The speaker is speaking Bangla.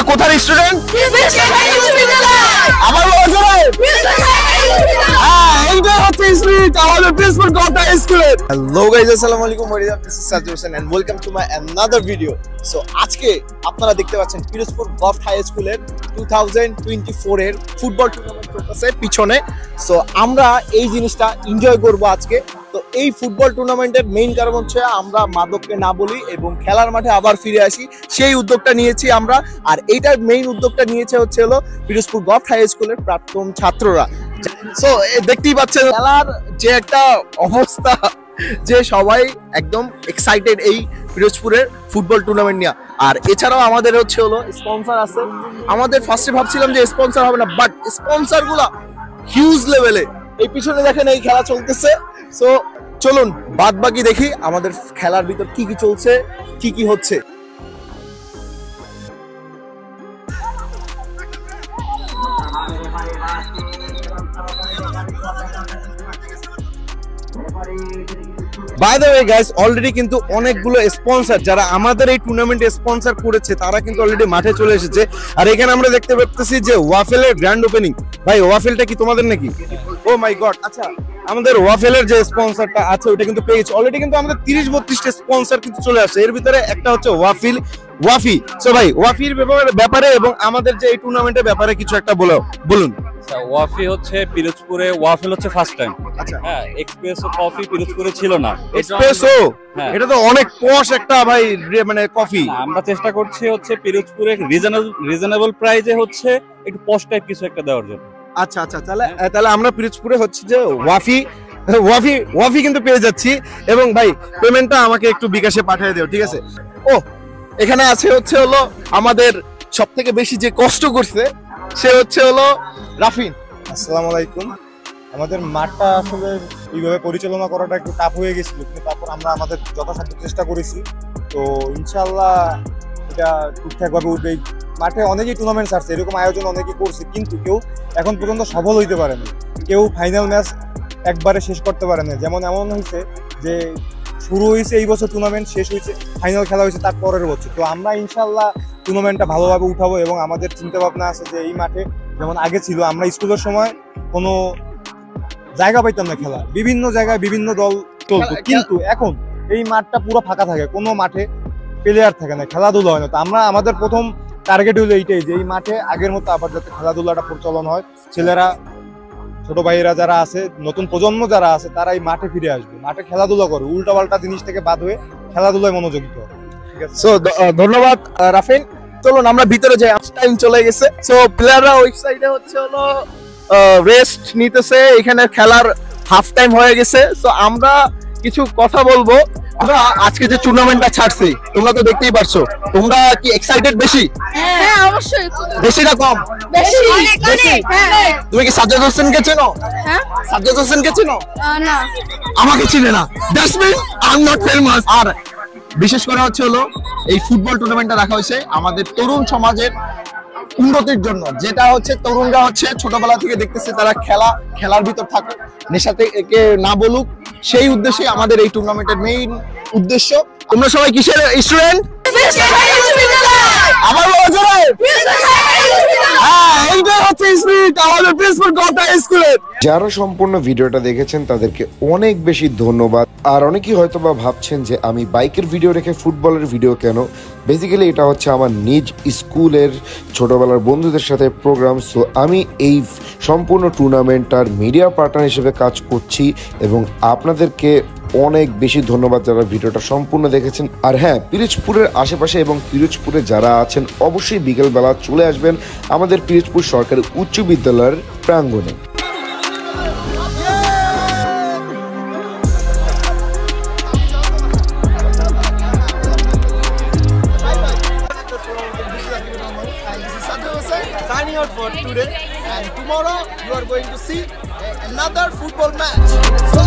আমরা কোথার স্টুডেন্ট? আমার এইটা হচ্ছে স্পিরিট আমাদের পিরোজপুর গভর্নমেন্ট হাই স্কুলের। হ্যালো গাইস, আসসালামু আলাইকুম, this is Sajjad Hossain and welcome to my another video. So আজকে আপনারা দেখতে পাচ্ছেন পিরোজপুর গভর্নমেন্ট হাই স্কুলের 2024 এর ফুটবল টুর্নামেন্ট চলতেছে পিছনে। সো আমরা এই জিনিসটা এনজয় করব আজকে। তো এই ফুটবল টুর্নামেন্টের মেইন কারণ হচ্ছে আমরা মাদককে না বলি এবং খেলার মাঠে আবার ফিরে আসি, সেই উদ্যোগটা নিয়েছি আমরা। আর এইটার মেইন উদ্যোগটা নিয়েছে হলো পিরোজপুর গভর্নমেন্ট হাই স্কুলের প্রাক্তন ছাত্ররা। সো দেখতেই পাচ্ছেন খেলার যে একটা অবস্থা, যে সবাই একদম এক্সাইটেড এই পিরোজপুরের ফুটবল টুর্নামেন্ট নিয়ে। আর এছাড়াও আমাদের হলো স্পন্সর আছে। আমাদের ফার্স্টে ভাবছিলাম যে স্পন্সর হবে না, বাট স্পন্সর গুলা হিউজ লেভেলে। এই পিছনে দেখেন এই খেলা চলতেছে। সো চলুন বাদ বাকি দেখি আমাদের খেলার ভিতর কি কি চলছে, কি কি হচ্ছে। By the way guys, already কিন্তু অনেকগুলো স্পন্সর যারা আমাদের এই টুর্নামেন্টে স্পন্সর করেছে তারা কিন্তু অলরেডি মাঠে চলে এসেছে। আর এখানে আমরা দেখতে পাচ্ছি যে ওয়াফেলের গ্র্যান্ড ওপেনিং। ভাই ওয়াফেলটা কি তোমাদের নাকি? ও মাই গড। আচ্ছা, আমাদের ওয়াফেলের যে স্পন্সরটা আছে ওটা কিন্তু পেয়েছে অলরেডি। কিন্তু আমাদের 30-32টা স্পন্সর কিন্তু চলে আসছে। এর ভিতরে একটা হচ্ছে ওয়াফি। সো ভাই ওয়াফির ব্যাপারে এবং আমাদের যে এই টুর্নামেন্টের ব্যাপারে কিছু একটা বলুন। ওয়াফি হচ্ছে পিরোজপুরে, ওয়াফেল হচ্ছে ফার্স্ট টাইম। আচ্ছা, হ্যাঁ, এক্সপ্রেসো কফি পিরোজপুরে ছিল না। এক্সপ্রেসো এটা তো অনেক পশ একটা ভাই মানে কফি। আমরা চেষ্টা করছি হচ্ছে পিরোজপুরে রিজনেবল প্রাইসে হচ্ছে একটু পশ টাইপ কিছু একটা দেওয়ার জন্য। আচ্ছা আচ্ছা, তাহলে আমরা পিরোজপুরে হচ্ছে যে ওয়াফি কিন্তু পেয়ে যাচ্ছি। এবং ভাই পেমেন্টটা আমাকে একটু বিকাশে পাঠিয়ে দিও, ঠিক আছে? ও এখানে আছে হলো আমাদের সবথেকে বেশি যে কষ্ট করছে সে হলো রাফিন। আসসালামু আলাইকুম। আমাদের মাঠটা আসলে এইভাবে পরিচালনা করাটা একটু টাফ হয়ে গেছিল, কিন্তু তারপর আমরা আমাদের যথাসাধ্য চেষ্টা করেছি। তো ইনশাআল্লাহ এটা ঠিকঠাকভাবে উঠবে। মাঠে অনেকেই টুর্নামেন্ট আসছে, এরকম আয়োজন অনেকেই করছে, কিন্তু কেউ এখন পর্যন্ত সফল হইতে পারেনি। কেউ ফাইনাল ম্যাচ একবারে শেষ করতে পারে না। যেমন এমন হয়েছে যে শুরু হয়েছে এই বছর টুর্নামেন্ট, শেষ হয়েছে, ফাইনাল খেলা হয়েছে তার পরের বছর। তো আমরা ইনশাআল্লাহ টুর্নামেন্টটা ভালোভাবে উঠাবো এবং আমাদের চিন্তা ভাবনা আছে যে এই মাঠে যেমন আগে ছিল, আমরা স্কুলের সময় কোনো জায়গা পাইতাম না খেলা, বিভিন্ন জায়গায় বিভিন্ন দল চলতো, কিন্তু এখন এই মাঠটা পুরো ফাঁকা থাকে, কোনো মাঠে প্লেয়ার থাকে না, খেলাধুলা হয় না। তো আমরা আমাদের প্রথম টার্গেট হলো এইটাই যে এই মাঠে আগের মতো আবার যাতে খেলাধুলাটা প্রচলন হয়। ছেলেরা, ছোট ভাইয়েরা যারা আছে, নতুন প্রজন্ম যারা আছে, তারা এই মাঠে ফিরে আসবে, মাঠে খেলাধুলা করবে, উল্টাপাল্টা জিনিস থেকে বাদ হয়ে খেলাধুলায় মনোযোগী হবে। ঠিক আছে, সো ধন্যবাদ রাফিন। চলুন আমরা ভিতরে যাই, টাইম চলে গেছে। সো প্লেয়াররা ওই সাইডে হলো রেস্ট নিতেছে, এখানে খেলার হাফ টাইম হয়ে গেছে। সো আমরা কিছু কথা বলবো। আমরা আজকে যে টুর্নামেন্টটা ছাড়ছি তোমরা তো দেখতেই পারছো, তোমরা কি এক্সাইটেড বেশি? হ্যাঁ অবশ্যই। বেশি না কম? বেশি। হ্যাঁ। তুমি কি সাজ্জাদ হোসেনকে চেনো? হ্যাঁ। সাজ্জাদ হোসেনকে চেনো? না। আমাকে চিনে না, that's mean I am not famous. আর বিশেষ করে হলো এই ফুটবল টুর্নামেন্টটা রাখা হয়েছে আমাদের তরুণ সমাজের উন্নতির জন্য, যেটা হচ্ছে তরুণরা ছোটবেলা থেকে দেখতেছে তারা খেলার ভিতর থাকে, নেশা থেকে না বলুক, সেই উদ্দেশ্যে আমাদের এই টুর্নামেন্টের মেইন উদ্দেশ্য। তোমরা সবাই কিসের স্টুডেন্ট? আমার যারা সম্পূর্ণ ভিডিওটা দেখেছেন তাদেরকে অনেক বেশি ধন্যবাদ। আর অনেকেই হয়তো বা ভাবছেন যে আমি বাইকের ভিডিও রেখে ফুটবলের ভিডিও কেন। বেসিক্যালি এটা হচ্ছে আমার নিজ স্কুলের ছোটবেলার বন্ধুদের সাথে প্রোগ্রাম। সো আমি এই সম্পূর্ণ টুর্নামেন্টটার মিডিয়া পার্টনার হিসেবে কাজ করছি এবং আপনাদেরকে অনেক বেশি ধন্যবাদ যারা ভিডিওটা সম্পূর্ণ দেখেছেন। আর হ্যাঁ, পিরোজপুরের আশেপাশে এবং পিরোজপুরে যারা আছেন অবশ্যই বিকেলবেলা চলে আসবেন আমাদের পিরোজপুর সরকারি উচ্চ বিদ্যালয়ের প্রাঙ্গণে। Signing out for today, and tomorrow you are going to see another football match. So